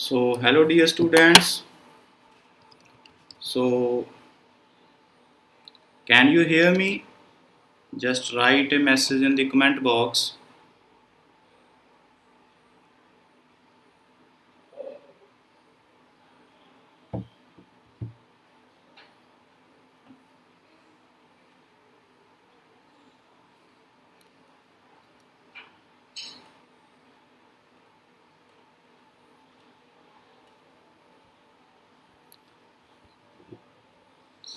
So hello dear students. So can you hear me? Just write a message in the comment box.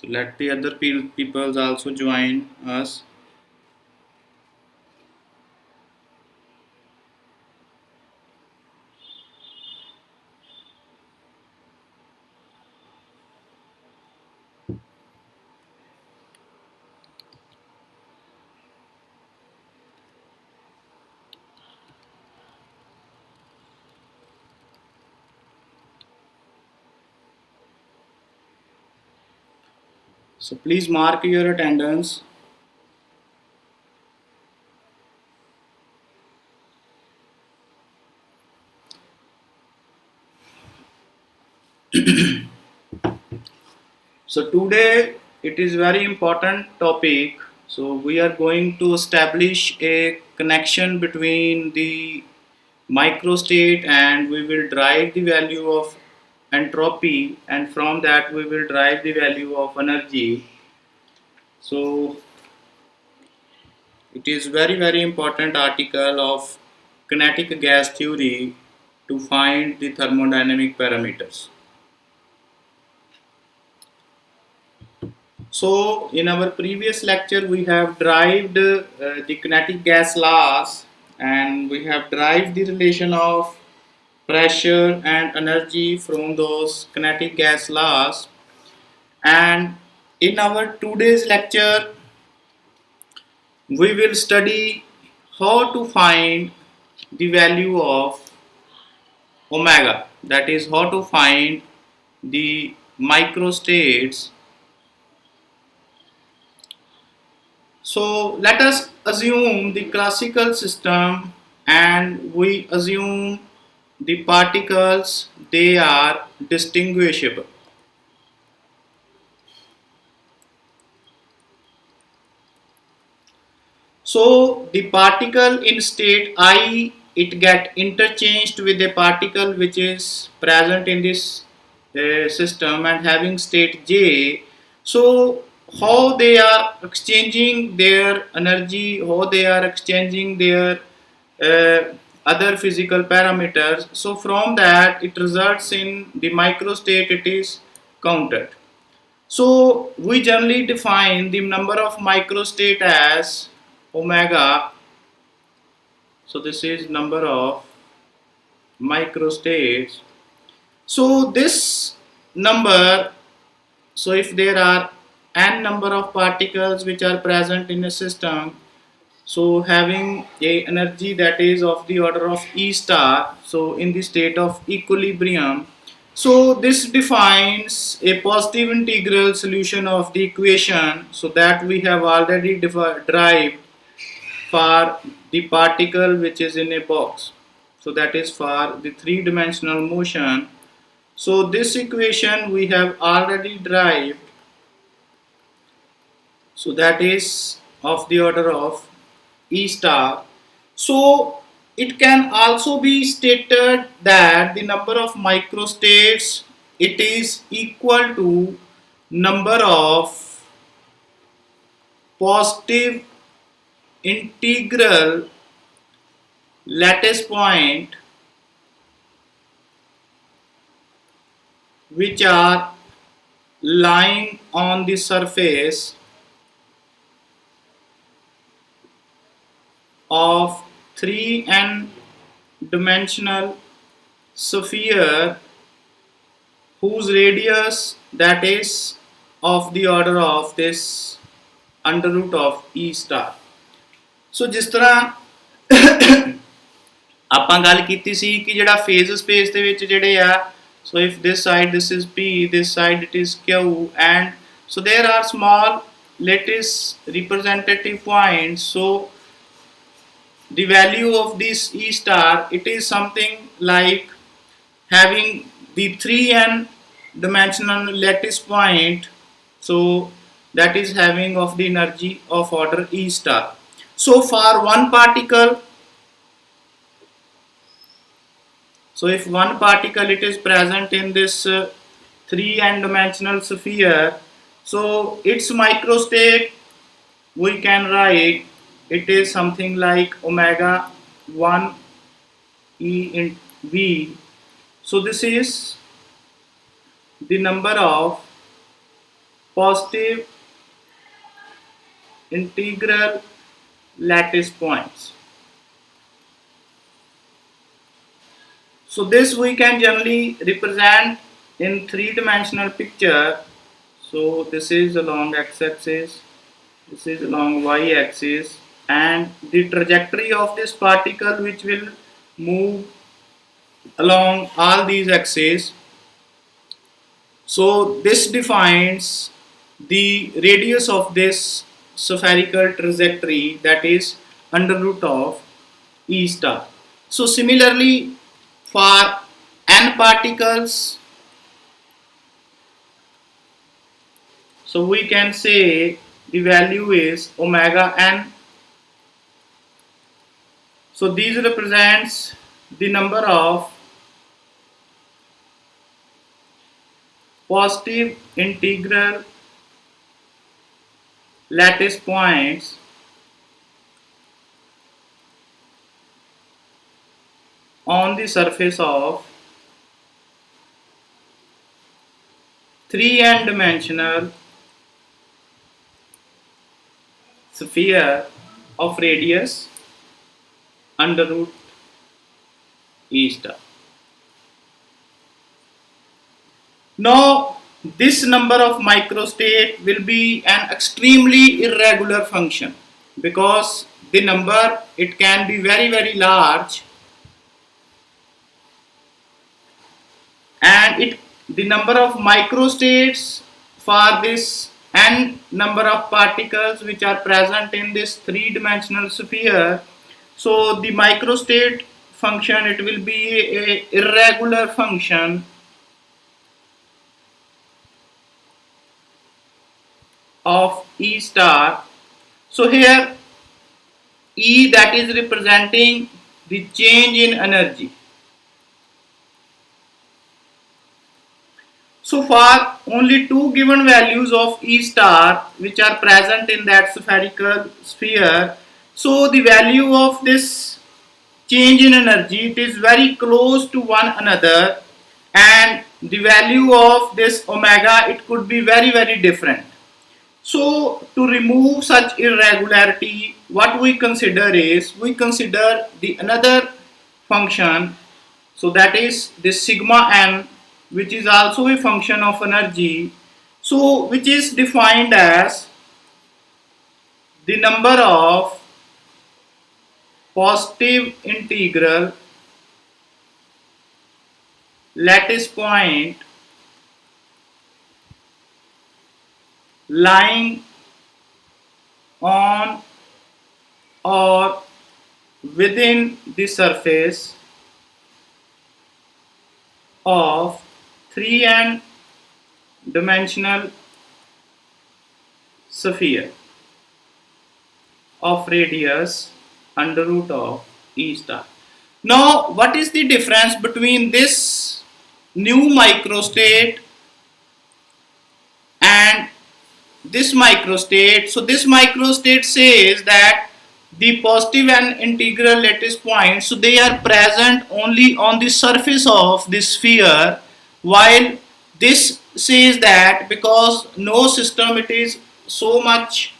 So let the other people also join us. So please mark your attendance. So today it is very important topic. So we are going to establish a connection between the microstate and we will derive the value of entropy, and from that we will derive the value of energy. So it is very important article of kinetic gas theory to find the thermodynamic parameters. So in our previous lecture we have derived the kinetic gas laws, and we have derived the relation of pressure and energy from those kinetic gas laws. And in our today's lecture we will study how to find the value of omega, that is how to find the microstates. So let us assume the classical system and we assume the particles, they are distinguishable. So the particle in state I, it get interchanged with a particle which is present in this system and having state J. So how they are exchanging their energy, how they are exchanging their uh, other physical parameters. So from that it results in the microstate, it is counted. So we generally define the number of microstate as omega. So this is number of microstates. So this number, so if there are n number of particles which are present in a system, so having a energy that is of the order of E star, so in the state of equilibrium, so this defines a positive integral solution of the equation, so that we have already derived for the particle which is in a box, so that is for the three-dimensional motion. So this equation we have already derived, so that is of the order of E star. So it can also be stated that the number of microstates, it is equal to number of positive integral lattice point which are lying on the surface of 3n dimensional sphere whose radius that is of the order of this under root of E star. So ਜਿਸ ਤਰ੍ਹਾਂ ਆਪਾਂ ਗੱਲ ਕੀਤੀ ਸੀ ਕਿ ਜਿਹੜਾ phase space ਦੇ ਵਿੱਚ ਜਿਹੜੇ ਆ, so if this side this is P, this side it is Q, and so there are small lattice representative points. So the value of this E star, it is something like having the 3n dimensional lattice point, so that is having of the energy of order E star. So for one particle, so if one particle it is present in this 3n dimensional sphere, so its microstate we can write it is something like omega 1 E in V. So this is the number of positive integral lattice points. So this we can generally represent in three-dimensional picture. So this is along x-axis, this is along y-axis, and the trajectory of this particle which will move along all these axes. So this defines the radius of this spherical trajectory, that is under root of E star. So similarly for n particles, so we can say the value is omega n. So these represents the number of positive integral lattice points on the surface of 3n dimensional sphere of radius under root E star. Now this number of microstate will be an extremely irregular function, because the number it can be very large, and the number of microstates for this n number of particles which are present in this three-dimensional sphere. So the microstate function it will be a irregular function of E star. So here E, that is representing the change in energy. So for only two given values of E star which are present in that spherical sphere, so the value of this change in energy it is very close to one another, and the value of this omega it could be very different. So to remove such irregularity, what we consider is we consider the another function, so that is this sigma n, which is also a function of energy, so which is defined as the number of positive integral lattice point lying on or within the surface of 3n dimensional sphere of radius under root of E star. Now what is the difference between this new microstate and this microstate? So this microstate says that the positive and integral lattice points, so they are present only on the surface of this sphere, while this says that because no system it is so much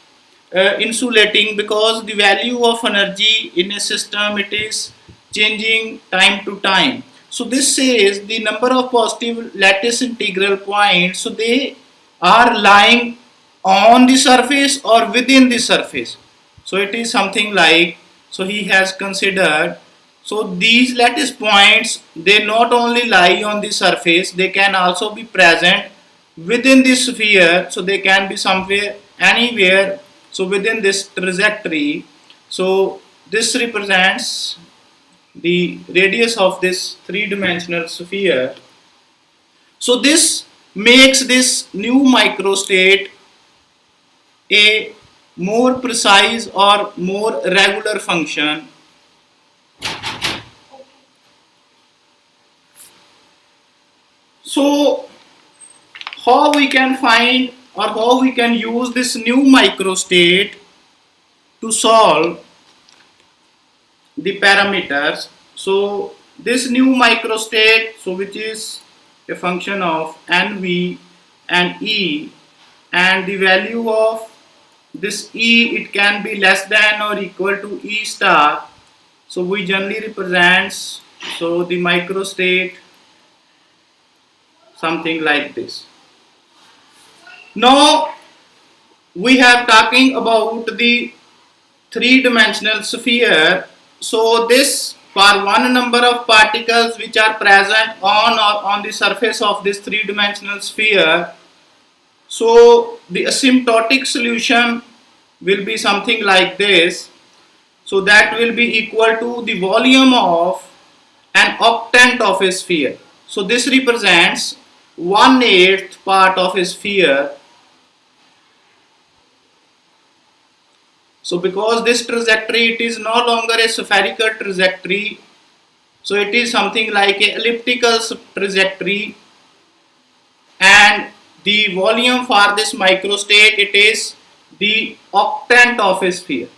insulating, because the value of energy in a system it is changing time to time. So this says the number of positive lattice integral points, so they are lying on the surface or within the surface. So it is something like, so he has considered, so these lattice points they not only lie on the surface, they can also be present within this sphere, so they can be somewhere anywhere, so within this trajectory. So this represents the radius of this three-dimensional sphere. So this makes this new microstate a more precise or more regular function. So how we can find or how we can use this new microstate to solve the parameters. So this new microstate, so which is a function of nv and e, and the value of this e, it can be less than or equal to e star. So we generally represents so the microstate something like this. Now we have talking about the three-dimensional sphere. So this for one number of particles which are present on or on the surface of this three-dimensional sphere. So the asymptotic solution will be something like this. So that will be equal to the volume of an octant of a sphere. So this represents 1/8 part of a sphere. So because this trajectory, it is no longer a spherical trajectory, so it is something like a elliptical trajectory, and the volume for this microstate, it is the octant of a sphere.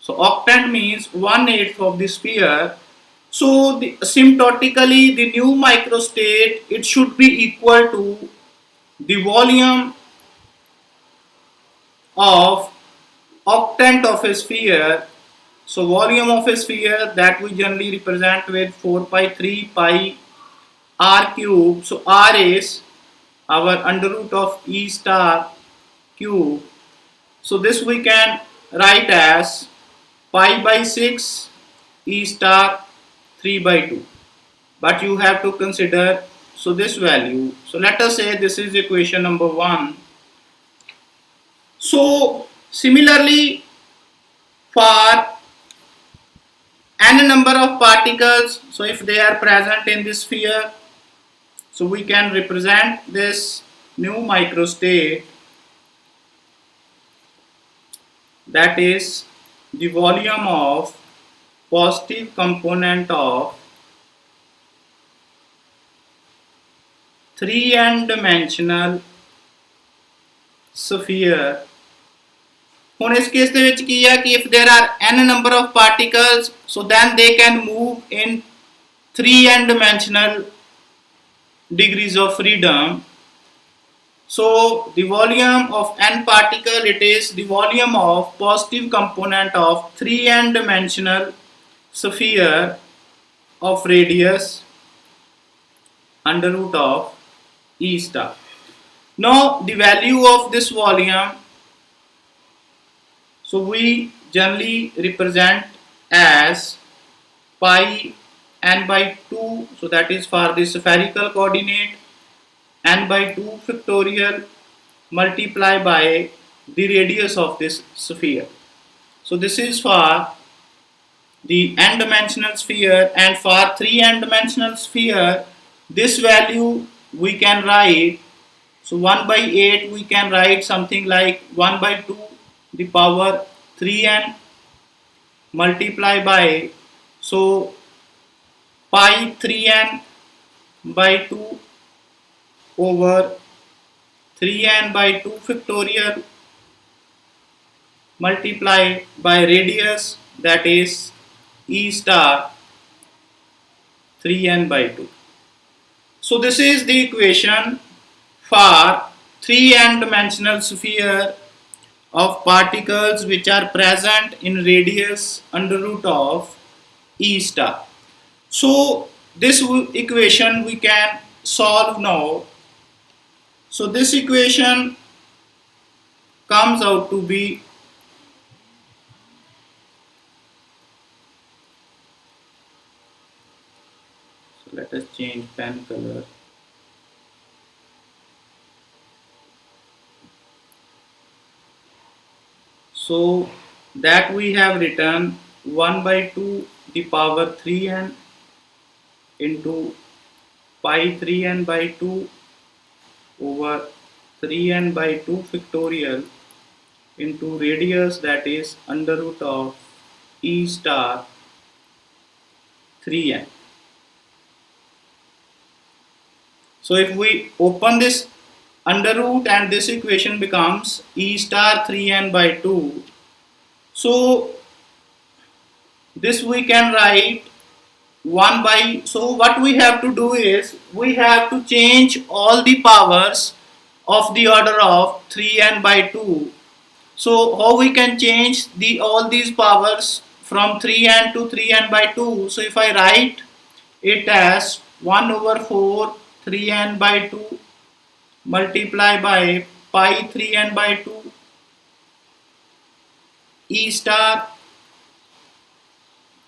So octant means 1/8 of the sphere. So asymptotically the new microstate, it should be equal to the volume of octant of a sphere. So volume of a sphere, that we generally represent with 4 pi 3 pi r cube. So r is our under root of e star cube. So this we can write as pi by 6 e star 3 by 2. But you have to consider so this value. So let us say this is equation number 1. So similarly, for n number of particles, so if they are present in this sphere, so we can represent this new microstate, that is the volume of positive component of 3n dimensional sphere. ਹੁਣ ਇਸ case ਦੇ ਵਿੱਚ ਕੀ ਹੈ ਕਿ if there are n number of particles, so then they can move in 3n dimensional degrees of freedom. So the volume of n particle, it is the volume of positive component of 3n dimensional sphere of radius under root of e star. Now the value of this volume, so we generally represent as pi n by 2, so that is for the spherical coordinate, n by 2 factorial multiply by the radius of this sphere. So this is for the n dimensional sphere, and for 3n dimensional sphere, this value we can write, so 1 by 8 we can write something like 1 by 2 the power 3n multiply by, so pi 3n by 2 over 3n by 2 factorial multiply by radius, that is e star 3n by 2. So this is the equation for 3n dimensional sphere of particles which are present in radius under root of e star. So this equation we can solve now. So this equation comes out to be let us change pen color. So that we have written 1 by 2 the power 3n into pi 3n by 2 over 3n by 2 factorial into radius, that is under root of e star 3n. So if we open this under root and this equation becomes e star 3n by 2. So this we can write 1 by, so what we have to do is we have to change all the powers of the order of 3n by 2. So how we can change the all these powers from 3n to 3n by 2? So if I write it as 1 over 4 3n by 2 multiply by pi 3n by 2 e star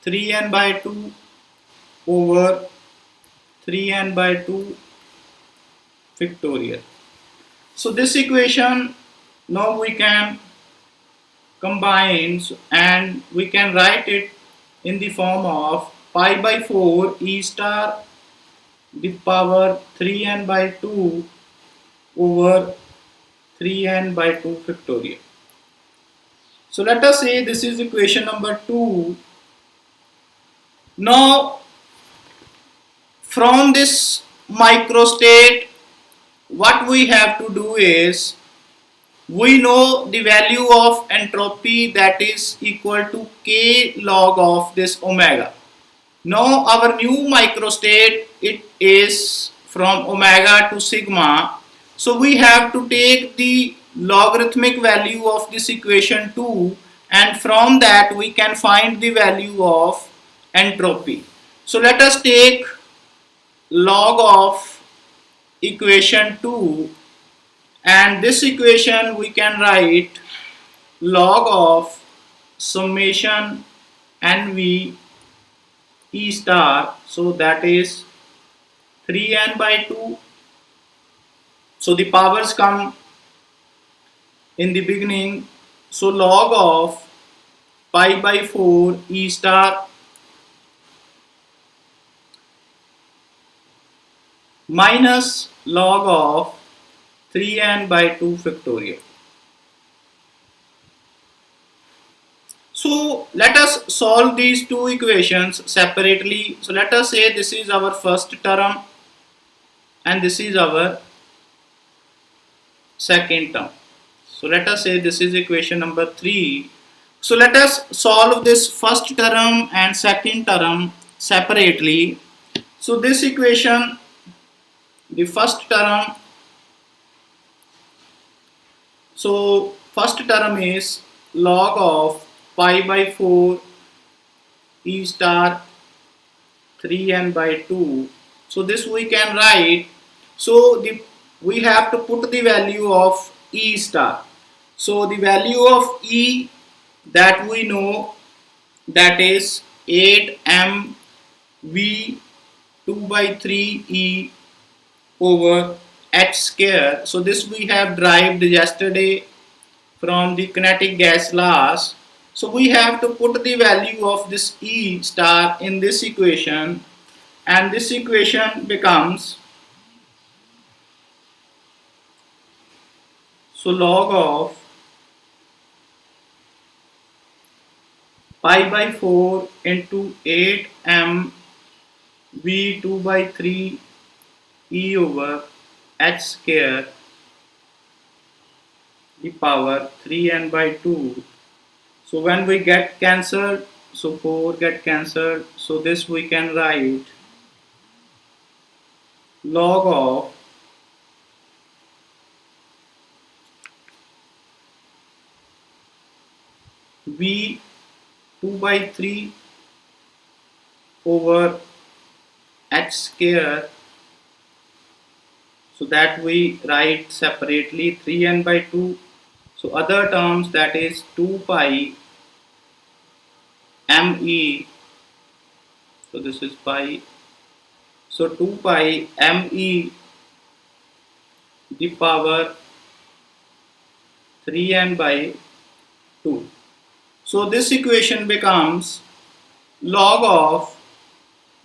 3n by 2 over 3n by 2 factorial. So this equation now we can combine and we can write it in the form of pi by 4 e star the power 3n by 2 over 3n by 2 factorial. So let us say this is equation number 2. Now from this microstate what we have to do is we know the value of entropy, that is equal to k log of this omega. Now our new microstate, it is from omega to sigma. So we have to take the logarithmic value of this equation 2 and from that we can find the value of entropy. So let us take log of equation 2 and this equation we can write log of summation nv e star, so that is 3n by 2. So the powers come in the beginning, so log of pi by 4 e star minus log of 3n by 2 factorial. So let us solve these two equations separately. So let us say this is our first term and this is our second term. So let us say this is equation number 3. So let us solve this first term and second term separately. So this equation, the first term, so first term is log of pi by 4 e star 3n by 2. So this we can write, so we have to put the value of e star. So the value of e that we know, that is 8 mv 2 by 3 e over h square. So this we have derived yesterday from the kinetic gas laws. So we have to put the value of this e star in this equation and this equation becomes, so log of pi by 4 into 8 v 2 by 3 e over h square the power 3n by 2. So when we get cancelled, so 4 get cancelled, so this we can write log of v 2 by 3 over h square, so that we write separately 3n by 2. So other terms, that is 2 pi me, so this is pi, so 2 pi me the power 3n by 2. So this equation becomes log of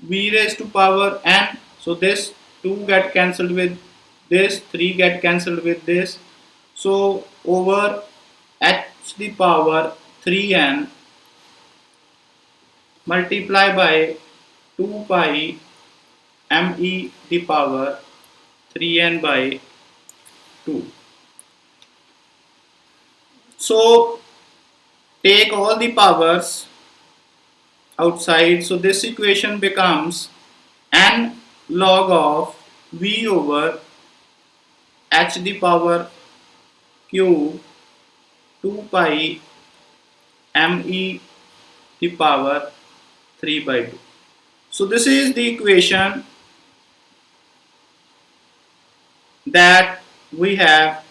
v raised to power n. So this 2 get cancelled with this, 3 get cancelled with this. So over h to the power 3n multiply by 2 pi me the power 3n by 2. So take all the powers outside. So this equation becomes n log of v over h the power cube 2 pi me the power 3 by 2. So this is the equation that we have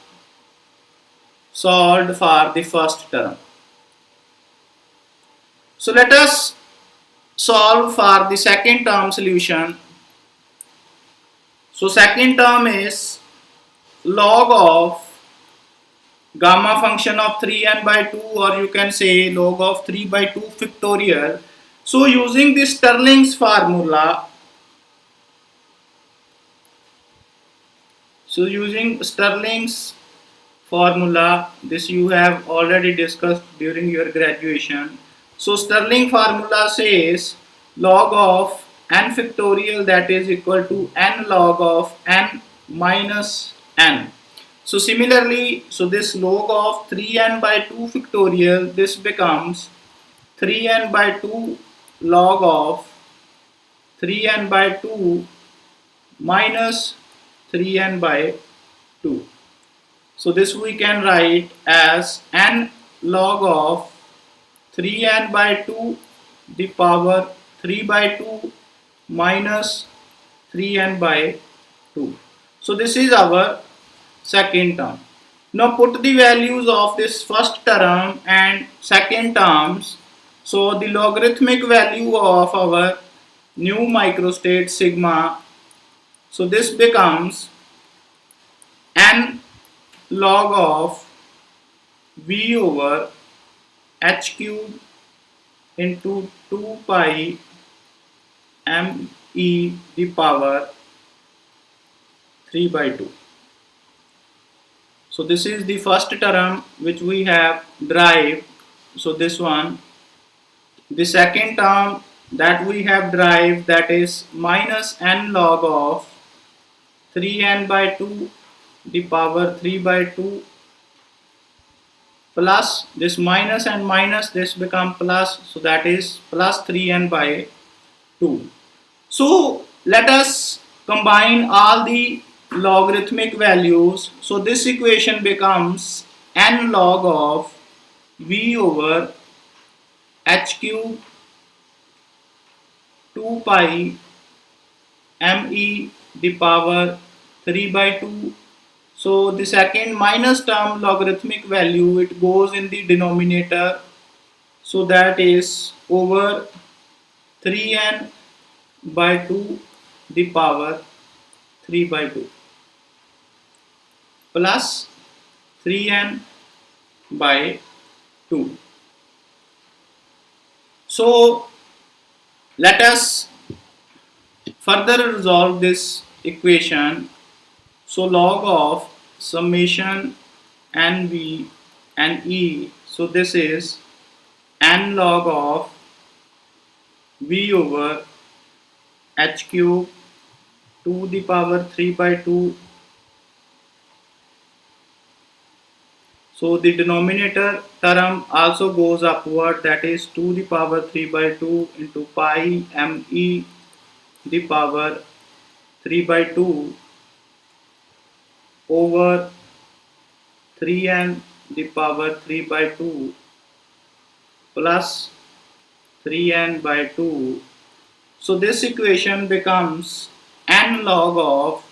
solved for the first term. So let us solve for the second term solution. So second term is log of gamma function of 3n by 2, or you can say log of 3 by 2 factorial. So using this Stirling's formula, this you have already discussed during your graduation. So Stirling formula says log of n factorial, that is equal to n log of n minus n. So similarly, so this log of 3n by 2 factorial, this becomes 3n by 2 log of 3n by 2 minus 3n by 2. So this we can write as n log of 3n by 2 the power 3 by 2 minus 3n by 2. So this is our second term. Now put the values of this first term and second terms. So the logarithmic value of our new microstate sigma, so this becomes n log of v over h cube into 2 pi me the power 3 by 2. So this is the first term which we have derived. So this one. The second term that we have derived, that is minus n log of 3n by 2 the power 3 by 2 plus this minus and minus, this become plus, so that is plus 3n by 2. So let us combine all the logarithmic values. So this equation becomes n log of v over h cube 2 pi me the power 3 by 2. So the second minus term logarithmic value, it goes in the denominator, so that is over 3n by 2 the power 3 by 2 plus 3n by 2. So let us further resolve this equation. So log of summation nv and e, so this is n log of v over h cube to the power 3 by 2. So the denominator term also goes upward, that is 2 the power 3 by 2 into pi me the power 3 by 2 over 3n the power 3 by 2 plus 3n by 2. So this equation becomes n log of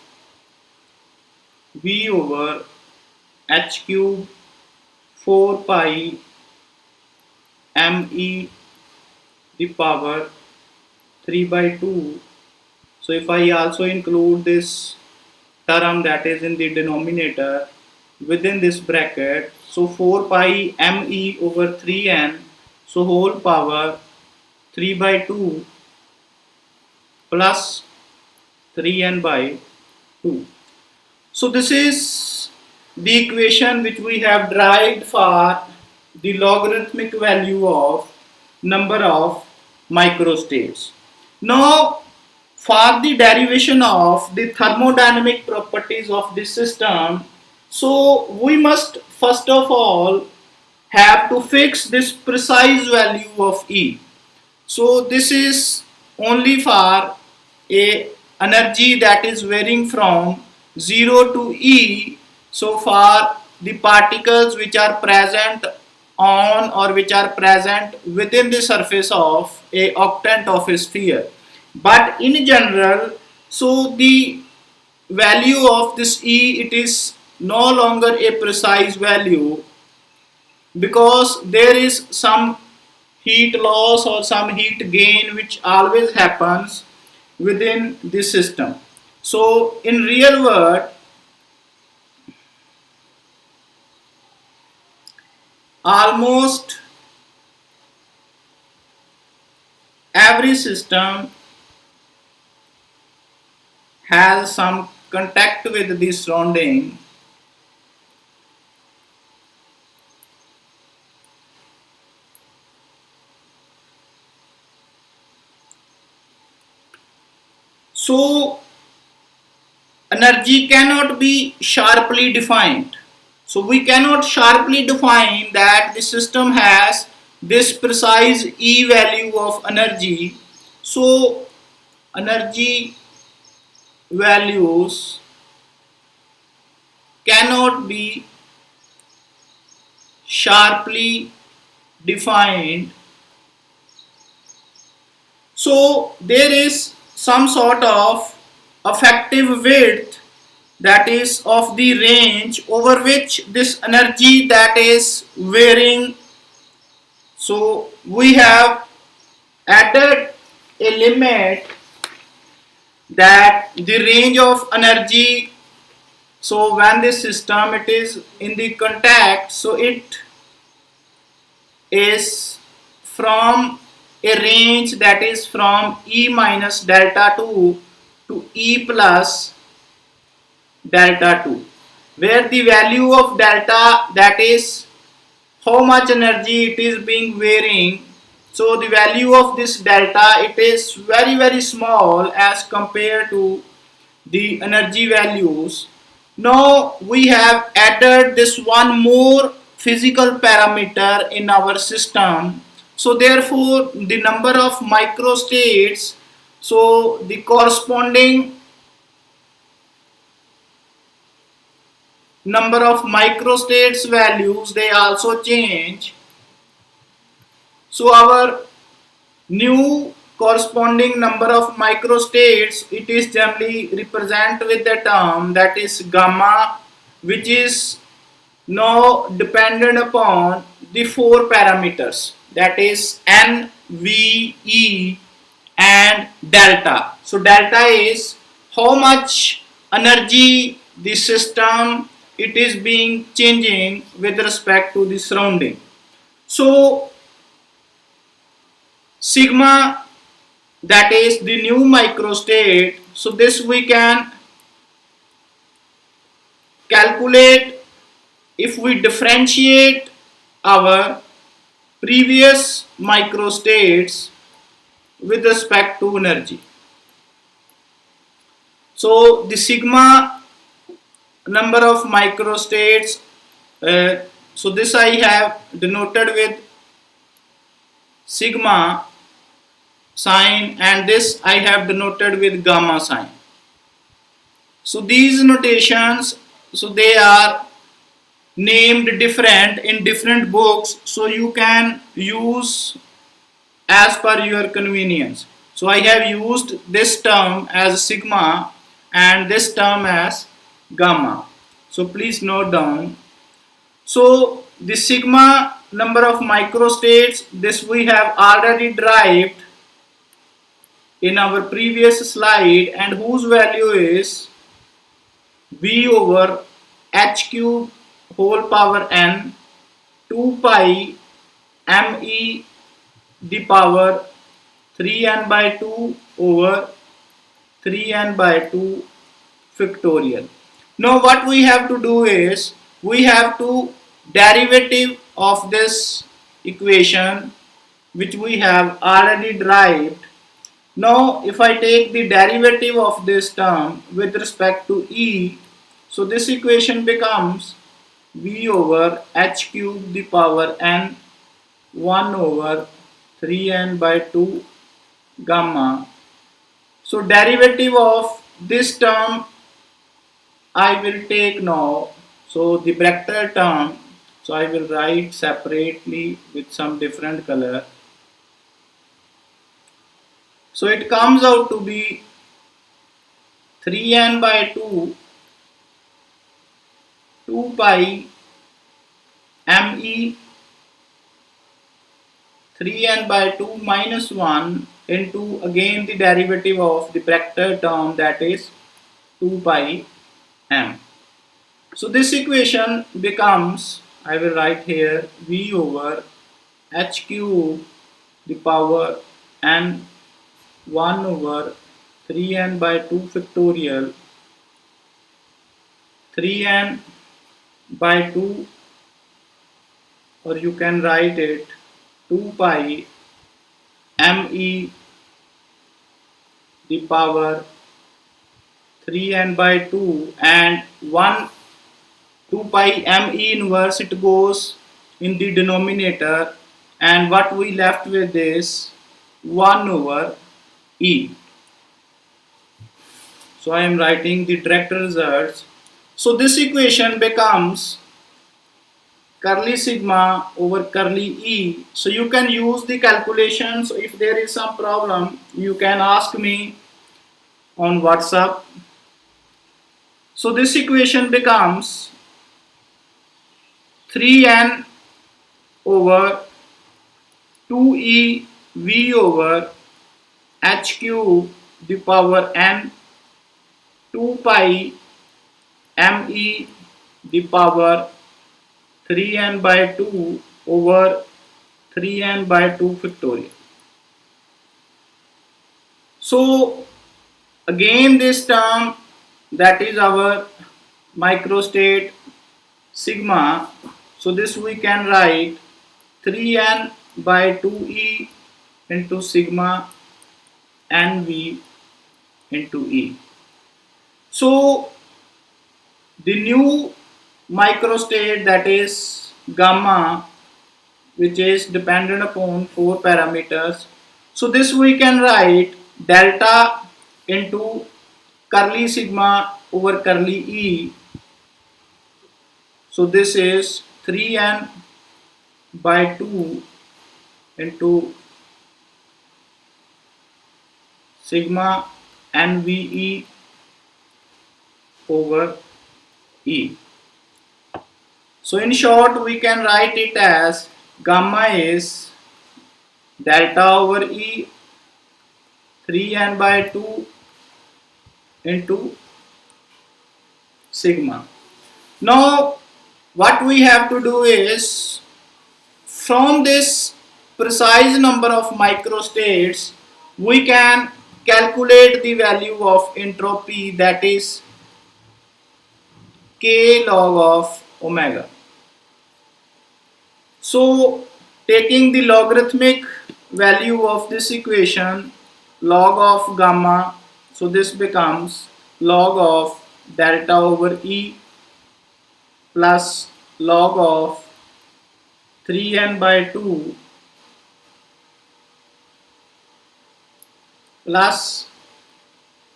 v over h cube 4 pi me the power 3 by 2. So if I also include this term that is in the denominator within this bracket, so 4 pi me over 3n so whole power 3 by 2 plus 3n by 2. So this is the equation which we have derived for the logarithmic value of number of microstates. Now for the derivation of the thermodynamic properties of this system, so we must first of all have to fix this precise value of E. So this is only for a energy that is varying from 0 to E. So for the particles which are present on or which are present within the surface of a octant of a sphere. But in general, so the value of this E, it is no longer a precise value, because there is some heat loss or some heat gain which always happens within this system. So in real world, almost every system has some contact with the surrounding. So energy cannot be sharply defined. So we cannot sharply define that the system has this precise E value of energy. So energy values cannot be sharply defined. So there is some sort of effective width, that is of the range over which this energy that is varying. So we have added a limit that the range of energy, so when this system it is in the contact, so it is from a range that is from E minus delta 2 to E plus delta 2, where the value of delta, that is how much energy it is being varying, so the value of this delta, it is very small as compared to the energy values. Now we have added this one more physical parameter in our system, so therefore the number of microstates, so the corresponding number of microstates values, they also change. So our new corresponding number of microstates, it is generally represented with the term that is gamma, which is now dependent upon the four parameters, that is n, v, e and delta. So delta is how much energy the system it is being changing with respect to the surrounding. So sigma, that is the new microstate, so this we can calculate if we differentiate our previous microstates with respect to energy. So the sigma number of microstates, so this I have denoted with sigma sign, and this I have denoted with gamma sign. So these notations, so they are named different in different books, so you can use as per your convenience. So I have used this term as sigma and this term as gamma. So please note down. So the sigma number of microstates, this we have already derived in our previous slide, and whose value is V over h cube whole power n 2 pi me the power 3n by 2 over 3n by 2 factorial. Now what we have to do is we have to derivative of this equation which we have already derived. Now if I take the derivative of this term with respect to e, so this equation becomes v over h cube the power n 1 over 3n by 2 gamma. So derivative of this term I will take now. So the bracketed term, so I will write separately with some different color. So it comes out to be 3n by 2 2 pi me 3n by 2 minus 1 into again the derivative of the bracketed term, that is 2 pi m. So this equation becomes, I will write here, v over h cube the power n 1 over 3n by 2 factorial 3n by 2, or you can write it 2 pi me the power 3n by 2 and 1 2 pi me inverse, it goes in the denominator, and what we left with is 1 over e. So I am writing the direct results. So this equation becomes curly sigma over curly e. So you can use the calculations. If there is some problem, you can ask me on WhatsApp. So this equation becomes 3n over 2e v over h cube the power n 2 pi me the power 3n by 2 over 3n by 2 factorial. So again this term, that is our microstate sigma. So this we can write 3n by 2e into sigma nv into e. So the new microstate, that is gamma, which is dependent upon 4 parameters. So this we can write delta into curly sigma over curly e. So this is 3n by 2 into sigma nve over e. So in short, we can write it as gamma is delta over e 3n by 2 into sigma. Now what we have to do is, from this precise number of microstates, we can calculate the value of entropy, that is k log of omega. So taking the logarithmic value of this equation, log of gamma, so this becomes log of delta over e plus log of 3n by 2 plus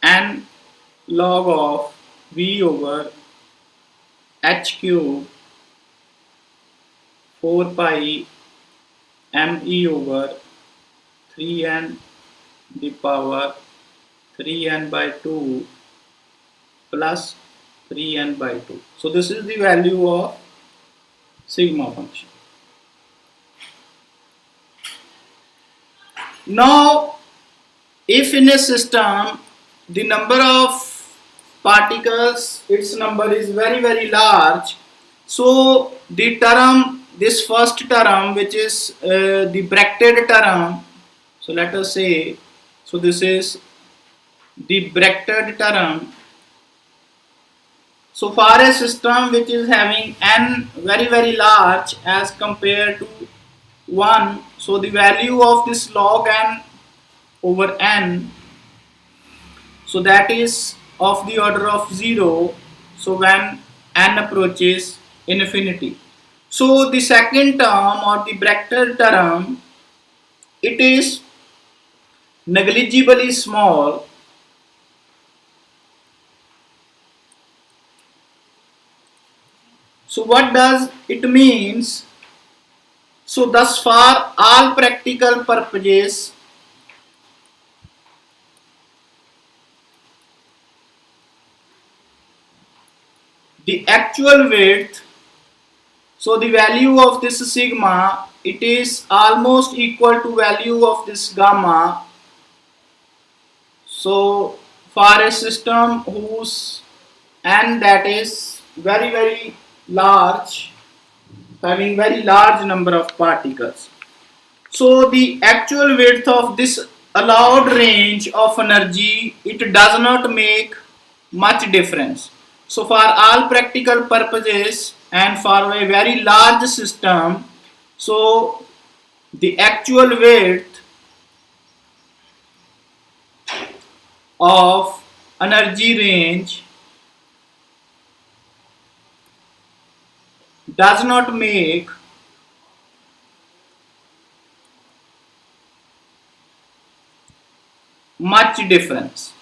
n log of v over h cube 4 pi me over 3n the power 3n by 2 plus 3n by 2. So this is the value of sigma function. Now if in a system the number of particles, its number is very large, so the term this first term, which is the bracketed term, so let us say, so this is the bracketed term. So for a system which is having n very large as compared to 1, so the value of this log n over n, so that is of the order of 0, so when n approaches infinity. So the second term or the bracketed term, it is negligibly small. So what does it means? So thus far all practical purposes, the actual width, so the value of this sigma, it is almost equal to value of this gamma. So for a system whose n that is very large, having very large number of particles, so the actual width of this allowed range of energy, it does not make much difference. So for all practical purposes and for a very large system, so the actual width of energy range does not make much difference.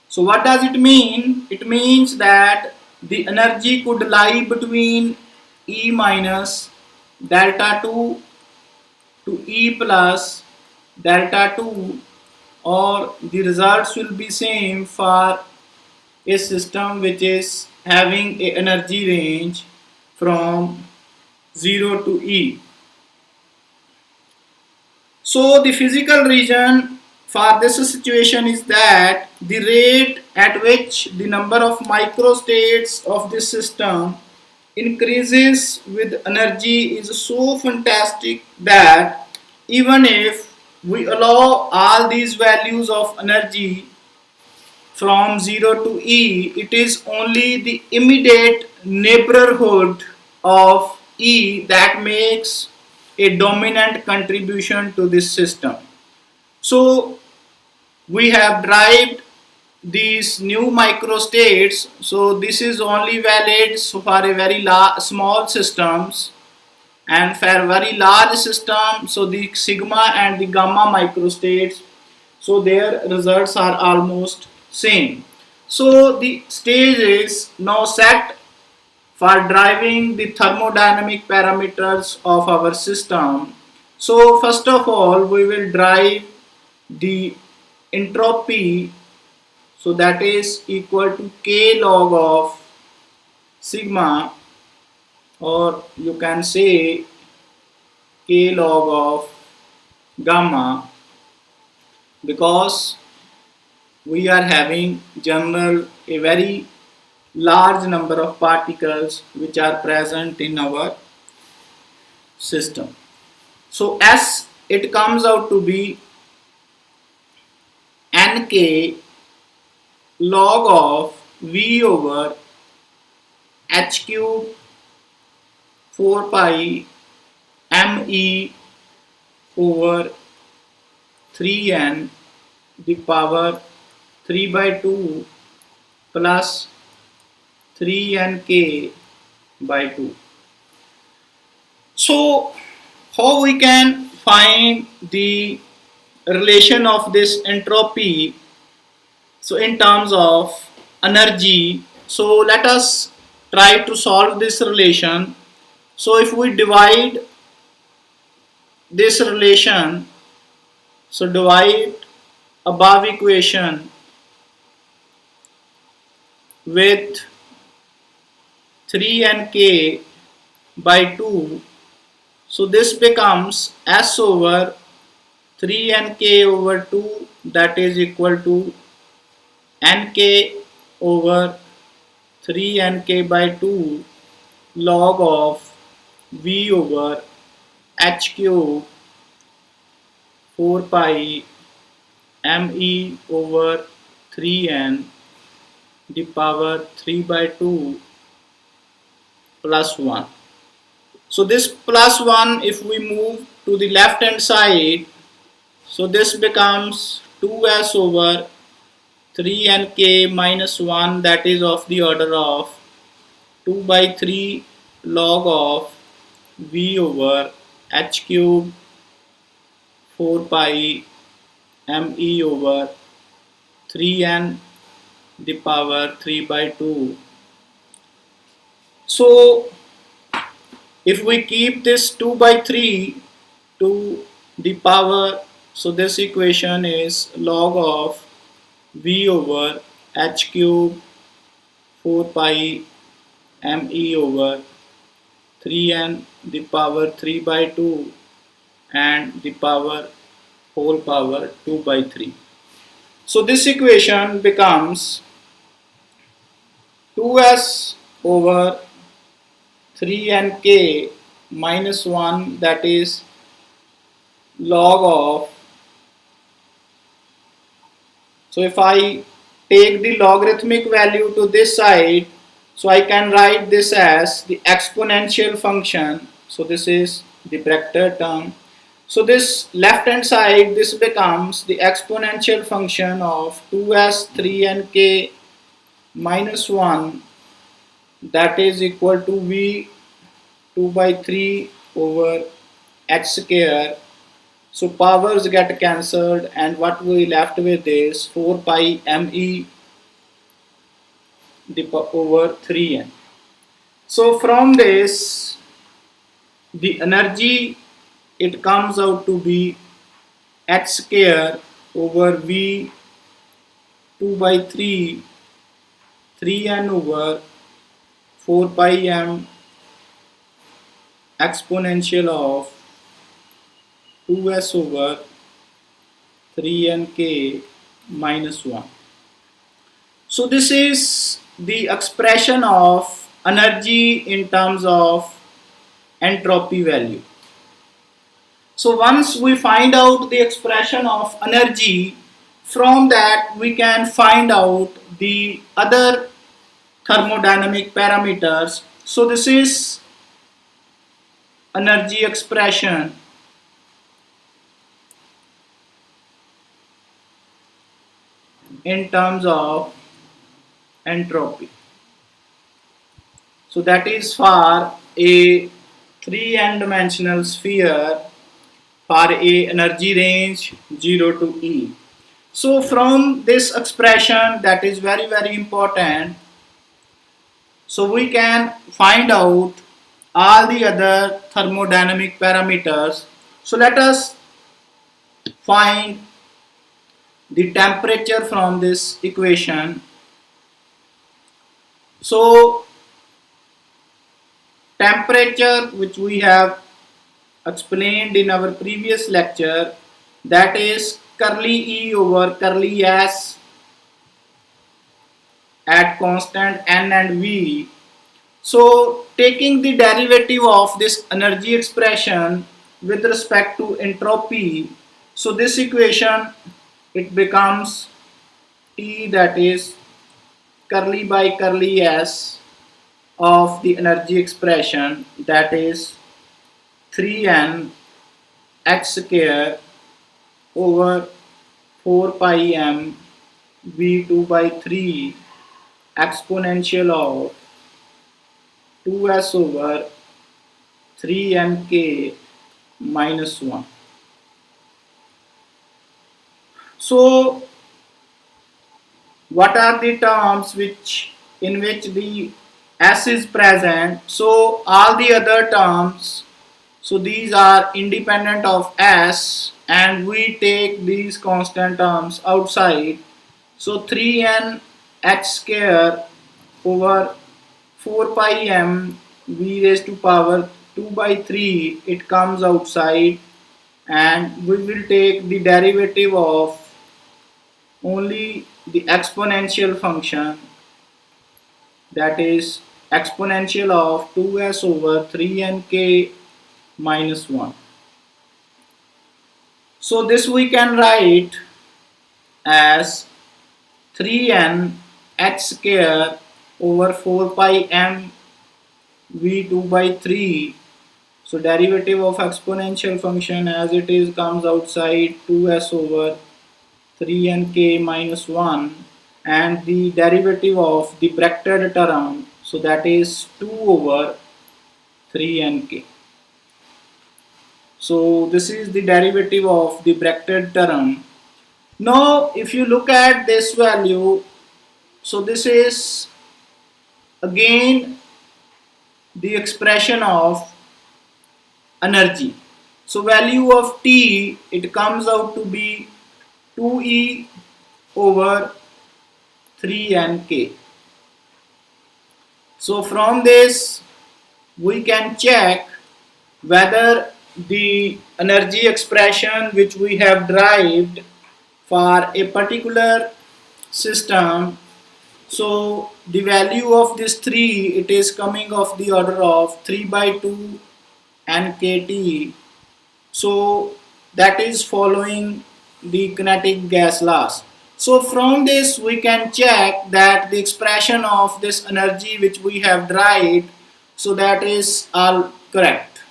So what does it mean? It means that the energy could lie between E minus delta 2 to E plus delta 2, or the results will be same for a system which is having a energy range from 0 to E. So the physical reason for this situation is that the rate at which the number of microstates of this system increases with energy is so fantastic that even if we allow all these values of energy from 0 to E, it is only the immediate neighborhood of E that makes a dominant contribution to this system. So we have derived these new microstates. So this is only valid for a very small systems, and for very large system, so the sigma and the gamma microstates, so their results are almost same. So the stage is now set for driving the thermodynamic parameters of our system. So first of all, we will drive the entropy, so that is equal to k log of sigma, or you can say k log of gamma, because we are having general a very large number of particles which are present in our system. So S, it comes out to be nk log of V over h cube 4 pi me over 3n the power 3 by 2 plus 3nk by 2. So how we can find the relation of this entropy, so in terms of energy? So let us try to solve this relation. So if we divide this relation, so divide above equation with 3nk by 2, so this becomes S over 3nk over 2, that is equal to nk over 3n k by 2 log of v over h cube 4 pi me over 3n the power 3 by 2 plus 1. So this plus 1, if we move to the left hand side, so this becomes 2s over 3nk minus 1, that is of the order of 2 by 3 log of v over h cube 4 pi me over 3n the power 3 by 2. So if we keep this 2 by 3 to the power, so this equation is log of v over h cube 4 pi me over 3n the power 3 by 2 and the power whole power 2 by 3. So this equation becomes 2s over 3nk minus 1, that is log of, so if I take the logarithmic value to this side, so I can write this as the exponential function. So this is the bracketed term. So this left hand side, this becomes the exponential function of 2s 3nk minus 1, that is equal to v 2 by 3 over h square. So powers get cancelled and what we left with is 4 pi me over 3n. So from this, the energy, it comes out to be h square over v 2 by 3 3n over 4 pi m exponential of 2s over 3nk minus 1. So this is the expression of energy in terms of entropy value. So once we find out the expression of energy, from that we can find out the other thermodynamic parameters. So this is energy expression in terms of entropy. So that is for a 3n dimensional sphere for a energy range 0 to E. So from this expression, that is very important, so we can find out all the other thermodynamic parameters. So let us find the temperature from this equation. So temperature, which we have explained in our previous lecture, that is curly E over curly S at constant N and V. So taking the derivative of this energy expression with respect to entropy, so this equation, it becomes T, that is curly by curly S of the energy expression, that is 3n x square over 4 pi m v2 by 3 exponential of 2s over 3nk minus 1. So what are the terms in which the s is present? So all the other terms, so these are independent of s and we take these constant terms outside. So 3n h square over 4 pi m v raised to power 2 by 3, it comes outside, and we will take the derivative of only the exponential function that is exponential of 2s over 3nk minus 1. So this we can write as 3n h square over 4 pi m v2 by 3. So derivative of exponential function as it is comes outside 2s over 3nk minus 1, and the derivative of the bracketed term, so that is 2 over 3nk. So this is the derivative of the bracketed term. Now if you look at this value, so this is again the expression of energy. So value of T, it comes out to be 2E over 3nk. So from this we can check whether the energy expression which we have derived for a particular system, so the value of this 3, it is coming of the order of 3 by 2 nkt. So that is following the kinetic gas laws. So from this we can check that the expression of this energy which we have derived, so that is all correct.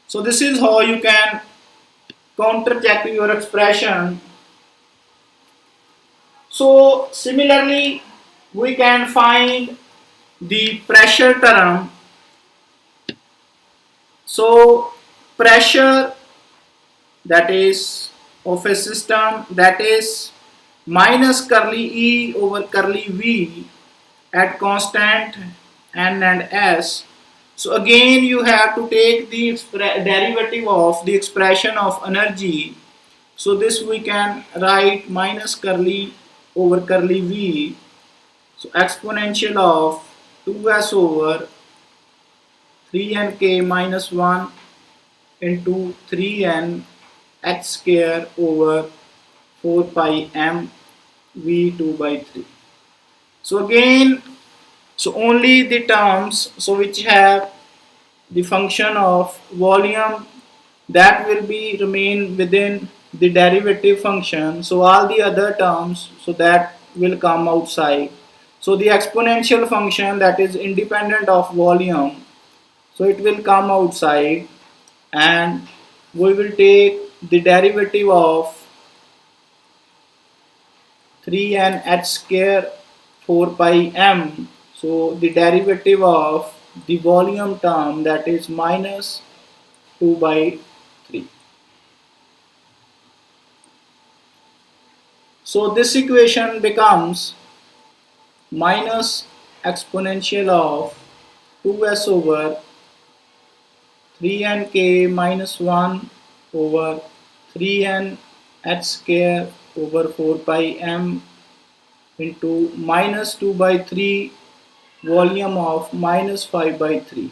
So this is how you can counter check your expression. So similarly we can find the pressure term. So pressure, that is of a system, that is minus curly E over curly V at constant n and s. So again you have to take the derivative of the expression of energy. So this we can write minus curly over curly V, so exponential of 2s over 3nk minus 1 into 3n h square over 4 pi m v2 by 3. So again, so only the terms so which have the function of volume, that will be remain within the derivative function. So all the other terms, so that will come outside. So the exponential function that is independent of volume, so it will come outside, and we will take the derivative of 3n h square 4 pi m. So the derivative of the volume term, that is minus 2 by 3. So this equation becomes minus exponential of 2s over 3nk minus 1 over 3n h square over 4 pi m into minus 2 by 3 volume of minus 5 by 3.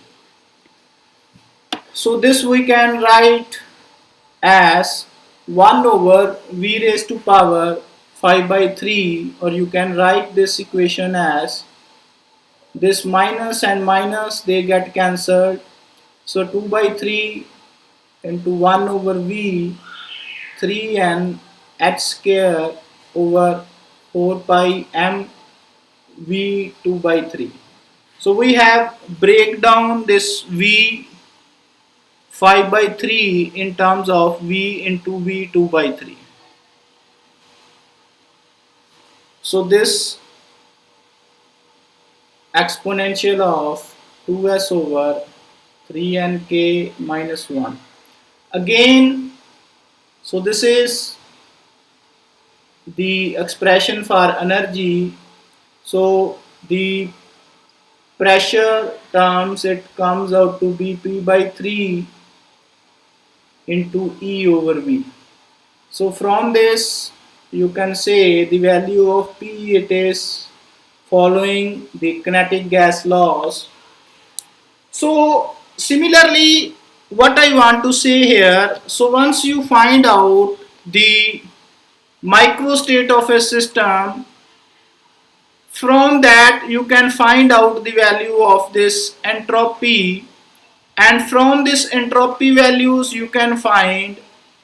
So this we can write as 1 over v raised to power 5 by 3, or you can write this equation as this minus and minus, they get cancelled. So 2 by 3 into 1 over v 3n h square over 4 pi m v2 by 3. So we have break down this v 5 by 3 in terms of v into v2 by 3. So this exponential of 2s over 3nk minus 1. Again, so this is the expression for energy. So the pressure terms, it comes out to be P by 3 into E over V. So from this you can say the value of P, it is following the kinetic gas laws. So similarly, what I want to say here, so once you find out the microstate of a system From that you can find out the value of this entropy, and from this entropy values you can find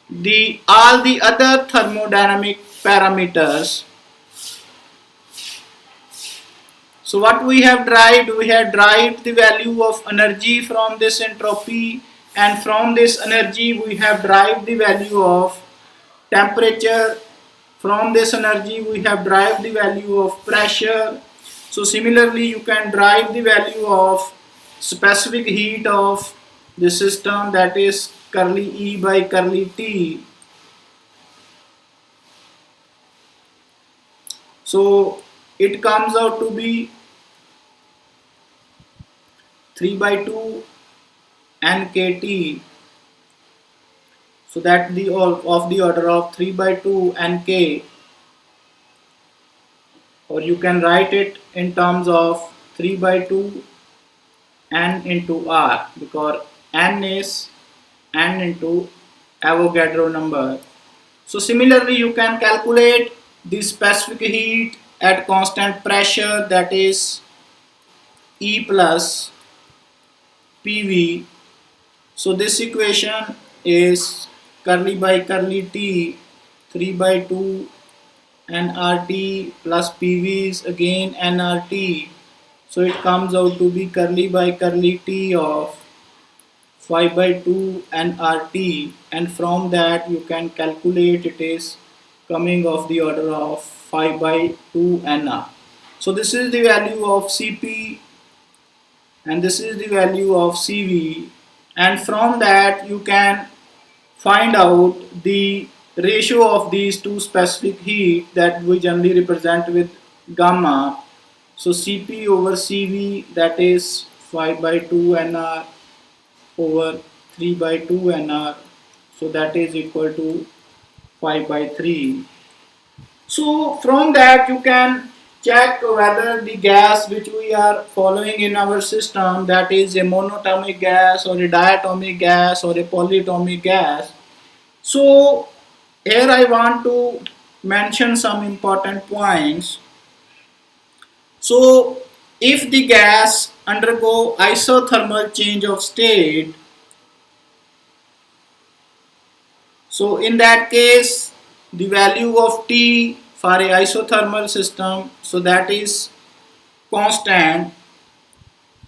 the all the other thermodynamic parameters. So what we have derived the value of energy from this entropy, and from this energy we have derived the value of temperature. From this energy we have derived the value of pressure. So similarly you can derive the value of specific heat of the system, that is curly E by curly T. So it comes out to be 3 by 2 nkt. So that the of the order of 3 by 2 nk, or you can write it in terms of 3 by 2 n into r, because n is n into Avogadro number. So similarly you can calculate the specific heat at constant pressure, that is E plus PV. So this equation is curly by curly T 3 by 2 nRT plus PV is again nRT. So it comes out to be curly by curly T of 5 by 2 nRT, and from that you can calculate it is coming of the order of 5 by 2 nR. So this is the value of Cp and this is the value of Cv, and from that you can find out the ratio of these two specific heat that we generally represent with gamma. So Cp over Cv, that is 5 by 2 nR over 3 by 2 nR, so that is equal to 5 by 3. So from that you can check whether the gas which we are following in our system, that is a monatomic gas or a diatomic gas or a polyatomic gas. So here I want to mention some important points. So if the gas undergo isothermal change of state, so in that case the value of T for a isothermal system, so that is constant,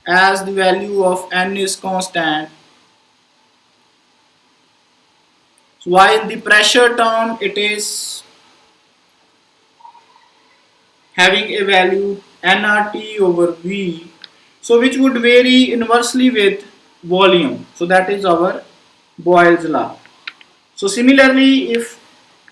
as the value of N is constant, while the pressure term it is having a value nRT over V, so which would vary inversely with volume. So that is our Boyle's law. So similarly, if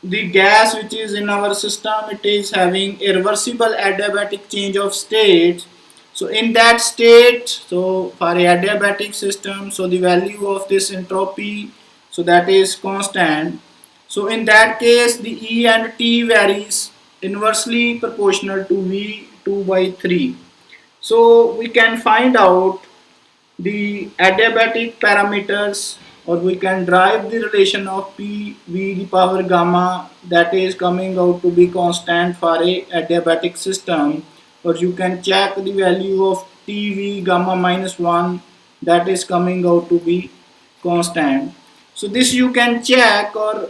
the gas which is in our system, it is having a reversible adiabatic change of state, so in that state, so for a adiabatic system, so the value of this entropy, so that is constant. So in that case the E and T varies inversely proportional to V 2 by 3. So we can find out the adiabatic parameters, or we can derive the relation of P V the power gamma, that is coming out to be constant for a adiabatic system, or you can check the value of TV gamma minus 1, that is coming out to be constant. So this you can check or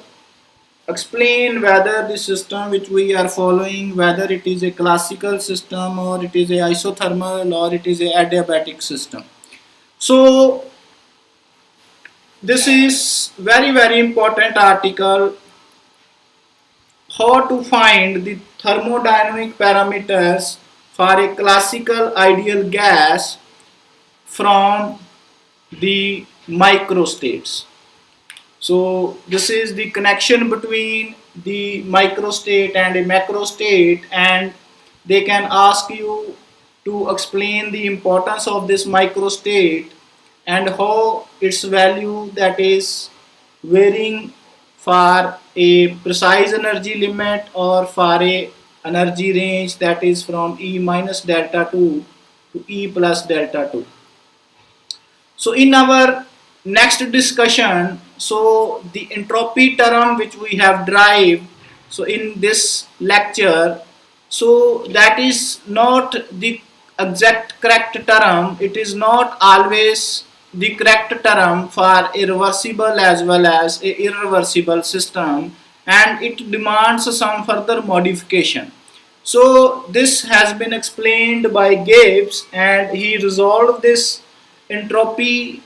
explain whether the system which we are following, whether it is a classical system or it is a isothermal or it is a adiabatic system. So this is very important article, how to find the thermodynamic parameters for a classical ideal gas from the microstates. So this is the connection between the microstate and a macrostate, and they can ask you to explain the importance of this microstate and how its value, that is varying for a precise energy limit or for a energy range, that is from E minus delta 2 to E plus delta 2. So in our next discussion, so the entropy term which we have derived, so in this lecture, So that is not the exact correct term. It is not always the correct term for a reversible as well as a irreversible system, and it demands some further modification. So this has been explained by Gibbs, and he resolved this entropy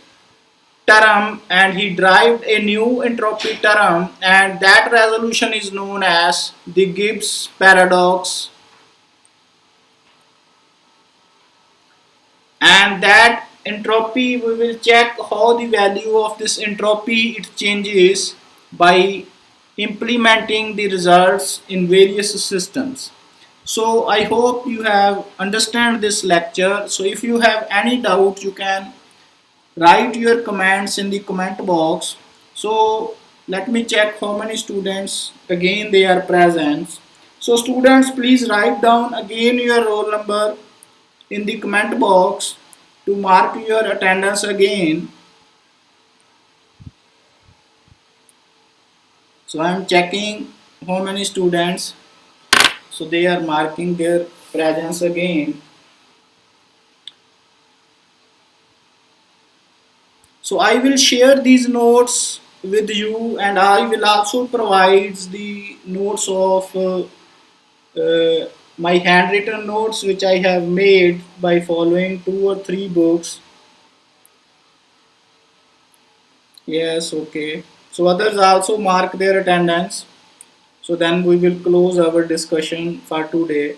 term and he derived a new entropy term, and that resolution is known as the Gibbs paradox. And that entropy, we will check how the value of this entropy it changes by implementing the results in various systems. So I hope you have understand this lecture. So if you have any doubt, you can write your comments in the comment box. So let me check how many students again they are present. So students, please write down again your roll number in the comment box to mark your attendance again. So I am checking how many students, so they are marking their presence again. So I will share these notes with you, and I will also provide the notes of my handwritten notes which I have made by following 2 or 3 books. Yes, okay. So others also mark their attendance. So then we will close our discussion for today.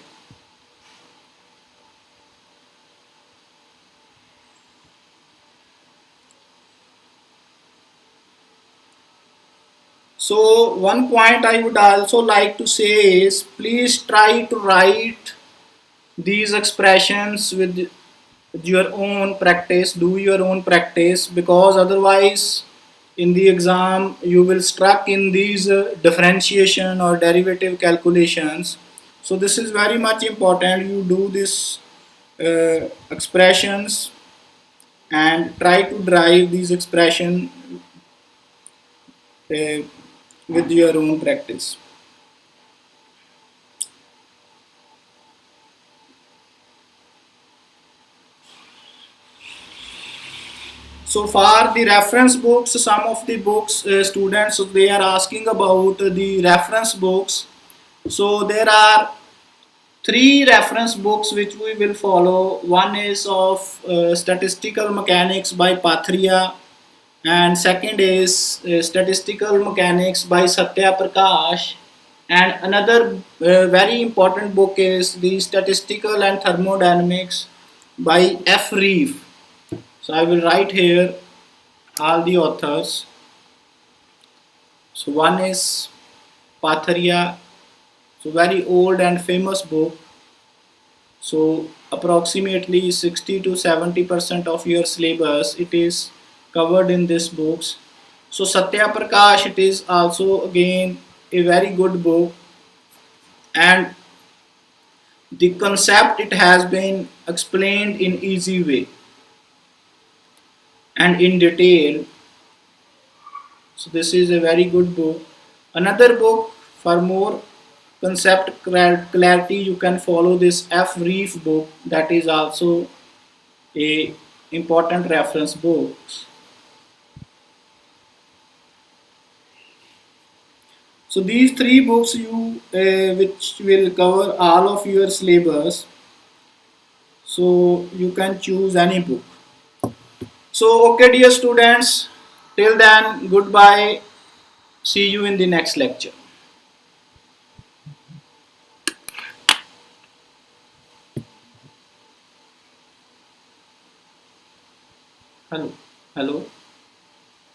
So one point I would also like to say is please try to write these expressions with your own practice, do your own practice, because otherwise in the exam you will stuck in these differentiation or derivative calculations. So this is very much important, you do this expressions and try to drive these expression uh, with your own practice. So for the reference books, some of the books students they are asking about the reference books. So there are 3 reference books which we will follow. One is of Statistical Mechanics by Pathria, and second is Statistical Mechanics by Satya Prakash, and another very important book is the Statistical and Thermodynamics by F. Reef. So I will write here all the authors. So one is Patharia, so very old and famous book. So approximately 60 to 70% of your syllabus it is covered in this books. So Satya Prakash it is also again a very good book, and the concept it has been explained in easy way and in detail. So this is a very good book. Another book for more concept clarity you can follow this F. Reef book, that is also a important reference book. So these 3 books you which will cover all of your syllabus. So you can choose any book. So okay dear students, till then goodbye. See you in the next lecture. Hello. Hello.